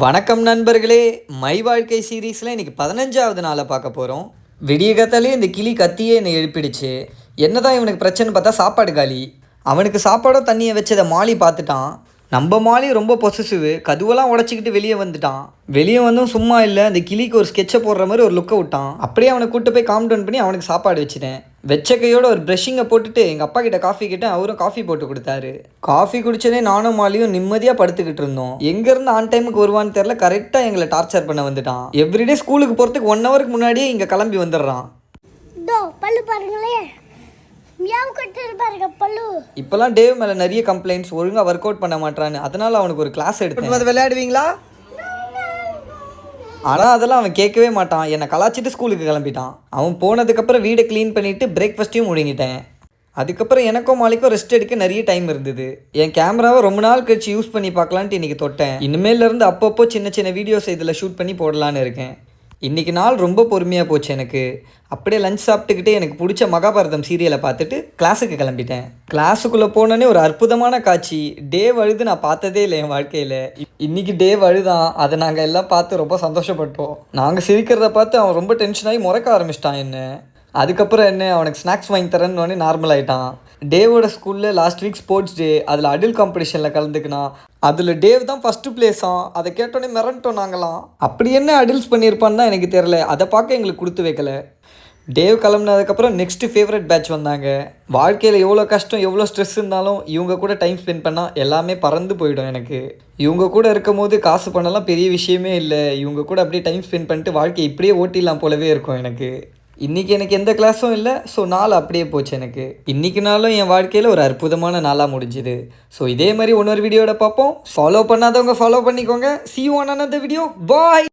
வணக்கம் நண்பர்களே. மை வாழ்க்கை சீரீஸில் இன்றைக்கி 15வது நாளை பார்க்க போகிறோம். விடிய காத்தாலே இந்த கிளி கத்தியே என்னை எழுப்பிடுச்சு. என்னதான் இவனுக்கு பிரச்சனை பார்த்தா சாப்பாடு காலி. அவனுக்கு சாப்பாடோ தண்ணியை வச்சதை மாலி பார்த்துட்டான். நம்ம மாலி ரொம்ப பொசசிவ், கதுவெல்லாம் உடச்சிக்கிட்டு வெளியே வந்துட்டான். வெளியே வந்தும் சும்மா இல்லை, அந்த கிளிக்கு ஒரு ஸ்கெட்சை போடுற மாதிரி ஒரு லுக்கை விட்டான். அப்படியே அவனை கூப்பிட்டு போய் காம் டவுன் பண்ணி அவனுக்கு சாப்பாடு வச்சுட்டேன். வெச்ச கையோட ஒரு ப்ரெஷ்ஷிங்கை போட்டுட்டு எங்கள் அப்பா கிட்ட காஃபி கேட்டேன். அவரும் காஃபி போட்டு கொடுத்தாரு. காஃபி குடிச்சதே நானும் மாலியும் நிம்மதியாக படுத்துக்கிட்டு இருந்தோம். எங்கேருந்து ஆன் டைமுக்கு வருவான்னு தெரில, கரெக்டாக எங்களை டார்ச்சர் பண்ண வந்துட்டான். எவ்ரிடே ஸ்கூலுக்கு போகிறதுக்கு 1 ஹவருக்கு முன்னாடியே இங்கே கிளம்பி வந்துடுறான். பல்லு பாருங்களே, இப்போல்லாம் டேவ் மேலே நிறைய கம்ப்ளைண்ட்ஸ், ஒழுங்காக ஒர்க் அவுட் பண்ண மாட்டான்னு. அதனால அவனுக்கு ஒரு கிளாஸ் எடுத்து விளையாடுவீங்களா. ஆனால் அதெல்லாம் அவன் கேட்கவே மாட்டான். என்னை கலாச்சிட்டு ஸ்கூலுக்கு கிளம்பிட்டான். அவன் போனதுக்கப்புறம் வீடை க்ளீன் பண்ணிவிட்டு பிரேக்ஃபாஸ்ட்டையும் முழுங்கிட்டேன். அதுக்கப்புறம் எனக்கும் மாலிக்கும் ரெஸ்ட் எடுக்க நிறைய டைம் இருந்தது. என் கேமராவை ரொம்ப நாள் கழிச்சு யூஸ் பண்ணி பார்க்கலான்ட்டு இன்றைக்கி தொட்டேன். இனிமேலேருந்து அப்பப்போ சின்ன சின்ன வீடியோஸ் இதில் ஷூட் பண்ணி போடலான்னு இருக்கேன். இன்றைக்கி நாள் ரொம்ப பொறுமையாக போச்சு எனக்கு. அப்படியே லஞ்ச் சாப்பிட்டுக்கிட்டே எனக்கு பிடிச்ச மகாபாரதம் சீரியலை பார்த்துட்டு கிளாஸுக்கு கிளம்பிட்டேன். கிளாஸுக்குள்ளே போனோன்னே ஒரு அற்புதமான காட்சி. டேவ் அழுது நான் பார்த்ததே இல்லை என் வாழ்க்கையில். இன்றைக்கி டேவ் அழுதான். அதை நாங்கள் எல்லாம் பார்த்து ரொம்ப சந்தோஷப்பட்டோம். நாங்கள் சிரிக்கிறத பார்த்து அவன் ரொம்ப டென்ஷனாகி முறைக்க ஆரம்பிச்சிட்டான் என்ன. அதுக்கப்புறம் என்ன, அவனுக்கு ஸ்நாக்ஸ் வாங்கி தரேன்னு நார்மல் ஆகிட்டான். டேவோட ஸ்கூலில் லாஸ்ட் வீக் ஸ்போர்ட்ஸ் டே, அதில் அடல் காம்படிஷனில் கலந்துக்கினான். அதில் டேவ் தான் ஃபஸ்ட்டு பிளேஸாம். அதை கேட்டோன்னே மிரண்டோம் நாங்களாம். அப்படி என்ன அடல்ஸ் பண்ணியிருப்பான்னு தான் எனக்கு தெரில. அதை பார்க்க எங்களுக்கு கொடுத்து வைக்கல. டேவ் கிளம்புனதுக்கப்புறம் நெக்ஸ்ட்டு ஃபேவரட் பேட்ச் வந்தாங்க. வாழ்க்கையில் எவ்வளோ கஷ்டம் எவ்வளோ ஸ்ட்ரெஸ் இருந்தாலும் இவங்க கூட டைம் ஸ்பெண்ட் பண்ணால் எல்லாமே பறந்து போயிடும் எனக்கு. இவங்க கூட இருக்கும் போது காசு பண்ணலாம் பெரிய விஷயமே இல்லை. இவங்க கூட அப்படியே டைம் ஸ்பெண்ட் பண்ணிட்டு வாழ்க்கையை இப்படியே ஓட்டிடலாம் போலவே இருக்கும் எனக்கு. இன்றைக்கி எனக்கு எந்த கிளாஸும் இல்லை. ஸோ நாள் அப்படியே போச்சு எனக்கு. இன்றைக்கி நாளும் என் வாழ்க்கையில் ஒரு அற்புதமான நாளாக முடிஞ்சுது. ஸோ இதே மாதிரி இன்னொரு வீடியோட பார்ப்போம். ஃபாலோ பண்ணாதவங்க ஃபாலோ பண்ணிக்கோங்க. See you on another video. Bye.